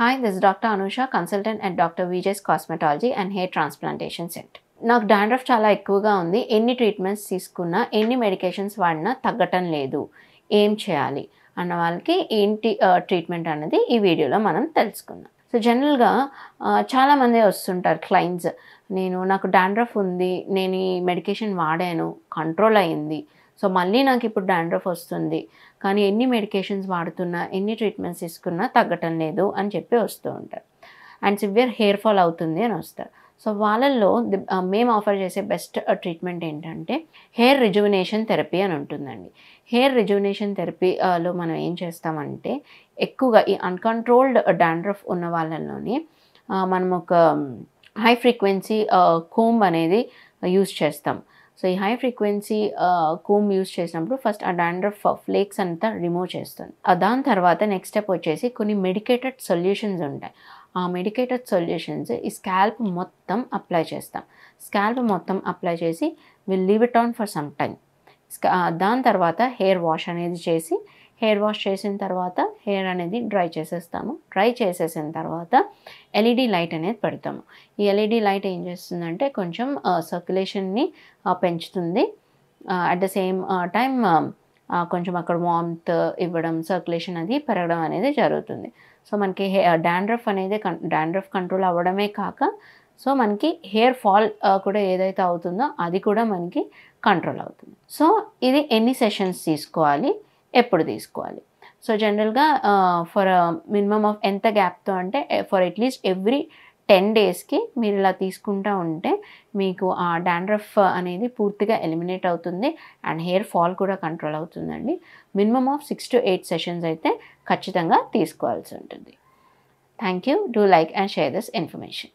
Hi, this is Dr. Anusha, consultant at Dr. Vijay's Cosmetology and Hair Transplantation Center. నాకు dandruff చాలా ఎక్కువగా ఉంది. ఎన్ని ట్రీట్మెంట్స్ తీసుకున్నా, ఎన్ని మెడికేషన్స్ వాడినా తగ్గటం లేదు. ఏం చేయాలి అన్న వాళ్ళకి ఏంటి ట్రీట్మెంట్ అన్నది ఈ వీడియోలో మనం తెలుసుకుందాం. సో జనరల్గా చాలామంది వస్తుంటారు క్లయింట్స్, నాకు డాండ్రఫ్ ఉంది, నేను ఈ మెడికేషన్ వాడాను, కంట్రోల్ అయింది, సో మళ్ళీ నాకు ఇప్పుడు డాండ్రఫ్ వస్తుంది, కానీ ఎన్ని మెడికేషన్స్ వాడుతున్నా, ఎన్ని ట్రీట్మెంట్స్ తీసుకున్నా తగ్గటం లేదు అని చెప్పి వస్తూ ఉంటారు. అండ్ సివియర్ హెయిర్ ఫాల్ అవుతుంది అని వస్తారు. సో వాళ్ళల్లో మేము ఆఫర్ చేసే బెస్ట్ ట్రీట్మెంట్ ఏంటంటే హెయిర్ రిజువినేషన్ థెరపీ అని ఉంటుందండి. హెయిర్ రిజువినేషన్ థెరపీలో మనం ఏం చేస్తామంటే, ఎక్కువగా ఈ అన్కంట్రోల్డ్ డాండ్రఫ్ ఉన్న వాళ్ళలోని మనం ఒక హై ఫ్రీక్వెన్సీ కోంబ్ అనేది యూజ్ చేస్తాం. సో ఈ హై ఫ్రీక్వెన్సీ కోంబ్ యూజ్ చేసినప్పుడు ఫస్ట్ ఆ డాండ్రఫ్ ఫ్లేక్స్ అంతా రిమూవ్ చేస్తుంది. దాని తర్వాత నెక్స్ట్ స్టెప్ వచ్చేసి కొన్ని మెడికేటెడ్ సొల్యూషన్స్ ఉంటాయి. ఆ మెడికేటెడ్ సొల్యూషన్స్ ఈ స్కాల్ప్ మొత్తం అప్లై చేస్తాం. స్కాల్ప్ మొత్తం అప్లై చేసి will leave it on for some time. దాని తర్వాత హెయిర్ వాష్ అనేది చేసి, హెయిర్ వాష్ చేసిన తర్వాత హెయిర్ అనేది డ్రై చేసేస్తాము. డ్రై చేసేసిన తర్వాత ఎల్ఈడి లైట్ అనేది పెడతాము. ఈ ఎల్ఈడి లైట్ ఏం చేస్తుందంటే కొంచెం సర్క్యులేషన్ని పెంచుతుంది. అట్ ద సేమ్ టైం కొంచెం అక్కడ వార్మ్త్ ఇవ్వడం, సర్క్యులేషన్ అది పెరగడం అనేది జరుగుతుంది. సో మనకి డాండ్రఫ్ కంట్రోల్ అవ్వడమే కాక, సో మనకి హెయిర్ ఫాల్ కూడా ఏదైతే అవుతుందో అది కూడా మనకి కంట్రోల్ అవుతుంది. సో ఇది ఎన్ని సెషన్స్ తీసుకోవాలి, ఎప్పుడు తీసుకోవాలి? సో జనరల్గా ఫర్ మినిమమ్ ఆఫ్ ఎంత గ్యాప్తో అంటే ఫర్ అట్లీస్ట్ ఎవ్రీ 10 డేస్కి మీరు ఇలా తీసుకుంటూ ఉంటే మీకు ఆ డాండ్రఫ్ అనేది పూర్తిగా ఎలిమినేట్ అవుతుంది అండ్ హెయిర్ ఫాల్ కూడా కంట్రోల్ అవుతుందండి. మినిమమ్ ఆఫ్ 6 to 8 సెషన్స్ అయితే ఖచ్చితంగా తీసుకోవాల్సి ఉంటుంది. Thank you. Do like and share this information.